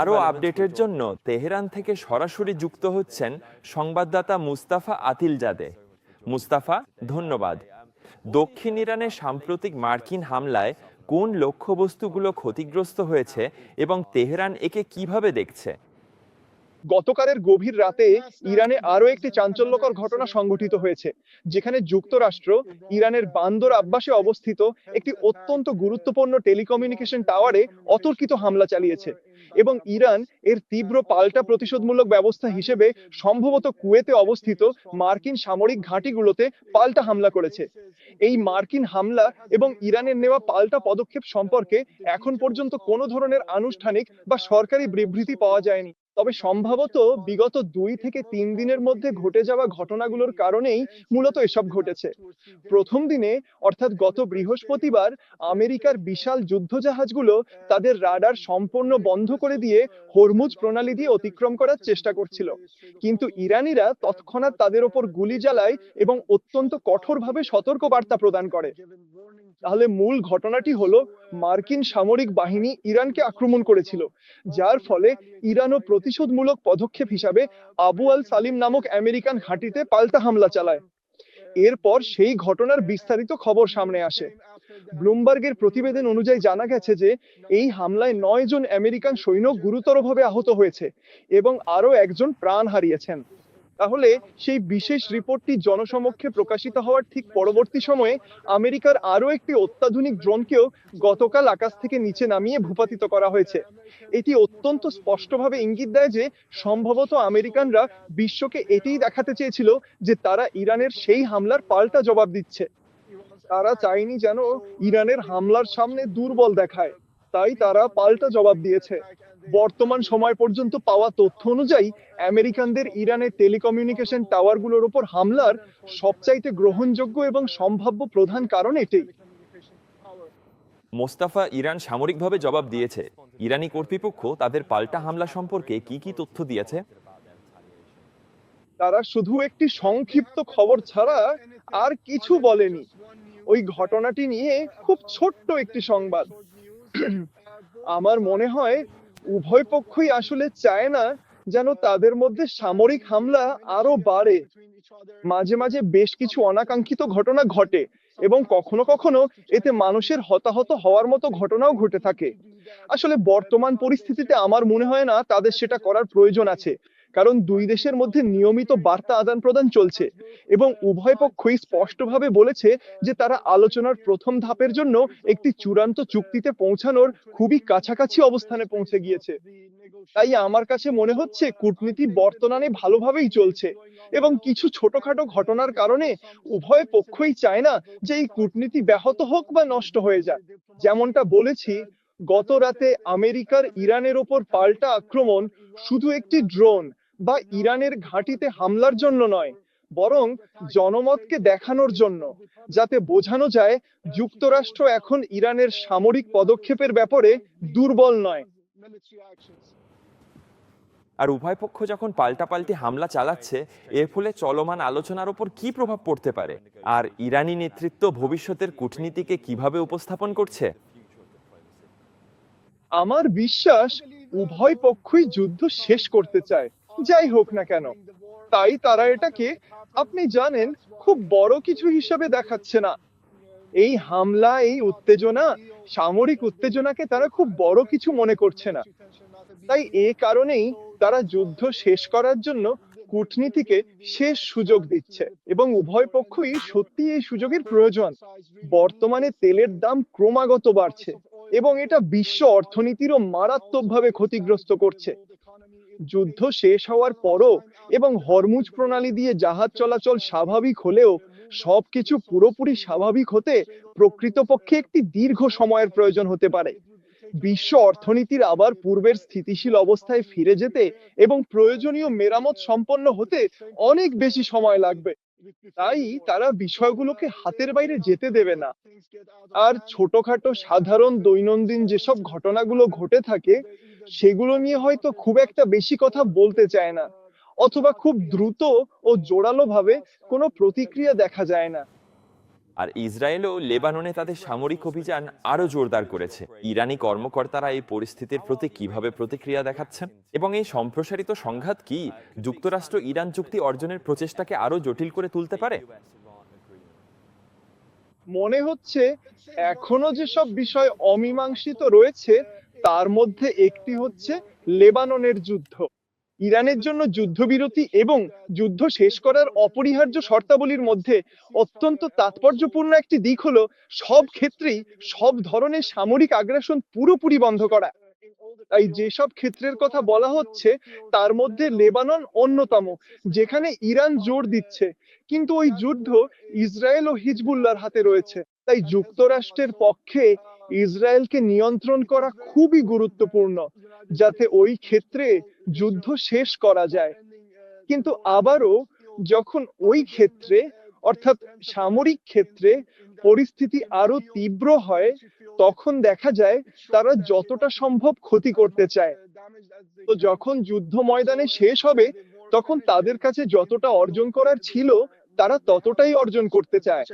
আরও আপডেটের জন্য তেহরান থেকে সরাসরি যুক্ত হচ্ছেন সংবাদদাতা মুস্তাফা আতিলজাদে। মুস্তাফা, ধন্যবাদ। দক্ষিণ ইরানে সাম্প্রতিক মার্কিন হামলায় কোন লক্ষ্যবস্তুগুলো ক্ষতিগ্রস্ত হয়েছে এবং তেহরান একে কিভাবে দেখছে? গতকালের গভীর রাতে ইরানে আরো একটি চাঞ্চল্যকর ঘটনা সংঘটিত হয়েছে, যেখানে যুক্তরাষ্ট্র ইরানের বান্দর আব্বাসে অবস্থিত একটি অত্যন্ত গুরুত্বপূর্ণ টেলিকমিউনিকেশন টাওয়ারে অতর্কিত হামলা চালিয়েছে এবং ইরান এর তীব্র পাল্টা প্রতিশোধমূলক ব্যবস্থা হিসেবে সম্ভবত কুয়েতে অবস্থিত মার্কিন সামরিক ঘাঁটিগুলোতে পাল্টা হামলা করেছে। এই মার্কিন হামলা এবং ইরানের নেওয়া পাল্টা পদক্ষেপ সম্পর্কে এখন পর্যন্ত কোনো ধরনের আনুষ্ঠানিক বা সরকারি বিবৃতি পাওয়া যায়নি। তবে সম্ভবত বিগত 2 থেকে 3 দিনের মধ্যে ঘটে যাওয়া ঘটনাগুলোর কারণেই মূলত এসব ঘটেছে। প্রথম দিনে অর্থাৎ গত বৃহস্পতিবার আমেরিকার বিশাল যুদ্ধজাহাজগুলো তাদের রাডার সম্পূর্ণ বন্ধ করে দিয়ে হরমুজ প্রণালী দিয়ে অতিক্রম করার চেষ্টা করছিল, কিন্তু ইরানিরা তৎক্ষণাৎ তাদের ওপর গুলি চালায় এবং অত্যন্ত কঠোরভাবে সতর্ক বার্তা প্রদান করে। তাহলে মূল ঘটনাটি হলো মার্কিন সামরিক বাহিনী ইরানকে আক্রমণ করেছিল, যার ফলে ইরানও প্রতিশোধমূলক পদক্ষেপ হিসাবে আবু আল সালিম নামক আমেরিকান ঘাঁটিতে পাল্টা হামলা চালায়। এরপর সেই ঘটনার বিস্তারিত খবর সামনে আসে। ব্লুমবার্গের প্রতিবেদন অনুযায়ী জানা গেছে যে এই হামলায় 9 জন আমেরিকান সৈন্য গুরুতরভাবে আহত হয়েছে এবং আরো একজন প্রাণ হারিয়েছেন। তাহলে সেই বিশেষ রিপোর্টটি জনসমক্ষে প্রকাশিত হওয়ার ঠিক পরবর্তী সময়ে আমেরিকার আরো একটি অত্যাধুনিক ড্রোনকেও গতকাল আকাশ থেকে নিচে নামিয়ে ভূপাতিত করা হয়েছে। এটি অত্যন্ত স্পষ্টভাবে ইঙ্গিত দেয় যে সম্ভবত আমেরিকানরা বিশ্বকে এটিই দেখাতে চেয়েছিল যে তারা ইরানের সেই হামলার পাল্টা জবাব দিচ্ছে। তারা চায়নি যেন ইরানের হামলার সামনে দুর্বল দেখায়, তাই তারা পাল্টা জবাব দিয়েছে। বর্তমান সময় পর্যন্ত পাওয়া তথ্য অনুযায়ী আমেরিকানদের ইরানের টেলিকমিউনিকেশন টাওয়ারগুলোর উপর হামলার সবচাইতে গ্রহণযোগ্য এবং সম্ভাব্য প্রধান কারণ এটাই। মোস্তাফা, ইরান সামরিকভাবে জবাব দিয়েছে। ইরানি কর্তৃপক্ষ তাদের পাল্টা হামলা সম্পর্কে কি কি তথ্য দিয়েছে? তারা শুধু একটি সংক্ষিপ্ত খবর ছাড়া আর কিছু বলেনি। ওই ঘটনাটি নিয়ে খুব ছোট্ট একটি সংবাদ। আমার মনে হয় উভয় পক্ষই আসলে চায় না যেন তাদের মধ্যে সামরিক হামলা আরো বাড়ে। মাঝে মাঝে বেশ কিছু অনাকাঙ্ক্ষিত ঘটনা ঘটে এবং কখনো কখনো এতে মানুষের হতাহত হওয়ার মতো ঘটনাও ঘটে থাকে। আসলে বর্তমান পরিস্থিতিতে আমার মনে হয় না তাদের সেটা করার প্রয়োজন আছে, কারণ দুই দেশের মধ্যে নিয়মিত বার্তা আদান প্রদান চলছে এবং উভয় পক্ষই স্পষ্টভাবে বলেছে যে তারা আলোচনার প্রথম ধাপের জন্য একটি চূড়ান্ত চুক্তিতে পৌঁছানোর খুবই কাছাকাছি অবস্থানে পৌঁছে গিয়েছে। তাই আমার কাছে মনে হচ্ছে কূটনীতি বর্তমানে ভালোভাবেই চলছে এবং কিছু ছোটখাটো ঘটনার কারণে উভয় পক্ষই চায় না যে এই কূটনীতি ব্যাহত হোক বা নষ্ট হয়ে যায়। যেমনটা বলেছি, গত রাতে আমেরিকার ইরানের ওপর পাল্টা আক্রমণ শুধু একটি ড্রোন বা ইরানের ঘাঁটিতে হামলার জন্য নয়, বরং জনমতকে দেখানোর জন্য, যাতে বোঝানো যায় যুক্তরাষ্ট্র এখন ইরানের সামরিক পদক্ষেপের ব্যাপারে দুর্বল নয়। আর উভয় পক্ষ যখন পাল্টাপাল্টি হামলা চালাচ্ছে, এর ফলে চলমান আলোচনার উপর কি প্রভাব পড়তে পারে? আর ইরানি নেতৃত্ব ভবিষ্যতের কূটনীতিকে কিভাবে উপস্থাপন করছে? আমার বিশ্বাস উভয় পক্ষই যুদ্ধ শেষ করতে চায়, যাই হোক না কেন। তাই তারা এটাকে, আপনি জানেন, খুব বড় কিছু হিসাবে দেখাচ্ছে না। এই হামলা, এই উত্তেজনা, সামরিক উত্তেজনাকে তারা খুব বড় কিছু মনে করছে না। তাই এ কারণেই তারা যুদ্ধ শেষ করার জন্য কূটনীতিকে শেষ সুযোগ দিচ্ছে এবং উভয় পক্ষই সত্যি এই সুযোগের প্রয়োজন। বর্তমানে তেলের দাম ক্রমাগত বাড়ছে এবং এটা বিশ্ব অর্থনীতিরও মারাত্মকভাবে ক্ষতিগ্রস্ত করছে। যুদ্ধ শেষ হওয়ার পরও এবং হরমুজ প্রণালী দিয়ে জাহাজ চলাচল স্বাভাবিক হলেও সবকিছু পুরোপুরি স্বাভাবিক হতে প্রকৃতপক্ষে একটি দীর্ঘ সময়ের প্রয়োজন হতে পারে। বিশ্ব অর্থনীতির আবার পূর্বের স্থিতিশীল অবস্থায় ফিরে যেতে এবং প্রয়োজনীয় মেরামত সম্পন্ন হতে অনেক বেশি সময় লাগবে। তাই তারা বিষয়গুলোকে হাতের বাইরে যেতে দেবে না। আর ছোটখাটো সাধারণ দৈনন্দিন যেসব ঘটনাগুলো ঘটে থাকে সেগুলো নিয়ে হয়তো খুব একটা বেশি কথা বলতে চায় না, অথবা খুব দ্রুত ও জোরালো ভাবে কোনো প্রতিক্রিয়া দেখা যায় না। আর ইসরায়েলও লেবাননে তাদের সামরিক অভিযান আরো জোরদার করেছে। ইরানি কর্মকর্তারা এই পরিস্থিতির প্রতি কিভাবে প্রতিক্রিয়া দেখাচ্ছেন এবং এই সম্প্রসারিত সংঘাত কি যুক্তরাষ্ট্র ইরান চুক্তি অর্জনের প্রচেষ্টাকে আরো জটিল করে তুলতে পারে? মনে হচ্ছে এখনো যেসব বিষয় অমীমাংসিত রয়েছে তার মধ্যে একটি হচ্ছে লেবাননের যুদ্ধ। ইরানের জন্য যুদ্ধবিরতি এবং যুদ্ধ শেষ করার অপরিহার্য শর্তাবলীর মধ্যে অত্যন্ত তাৎপর্যপূর্ণ একটি দিক হলো সব ক্ষেত্রেই সব ধরনের সামরিক আগ্রাসন পুরোপুরি বন্ধ করা। তাই যেসব ক্ষেত্রের কথা বলা হচ্ছে তার মধ্যে লেবানন অন্যতম, যেখানে ইরান জোর দিচ্ছে, কিন্তু ওই যুদ্ধ ইসরায়েল ও হিজবুল্লাহর হাতে রয়েছে। তাই যুক্তরাষ্ট্রের পক্ষে ইসরায়েলকে নিয়ন্ত্রণ করা খুবই গুরুত্বপূর্ণ, যাতে ওই ক্ষেত্রে যুদ্ধ শেষ করা যায়। কিন্তু আবারও যখন ওই ক্ষেত্রে, অর্থাৎ সামরিক ক্ষেত্রে পরিস্থিতি আরো তীব্র হয়, তখন দেখা যায় তারা যতটা সম্ভব ক্ষতি করতে চায়। তো যখন যুদ্ধ ময়দানে শেষ হবে তখন তাদের কাছে যতটা অর্জন করার ছিল তারা ততটাই অর্জন করতে চায়।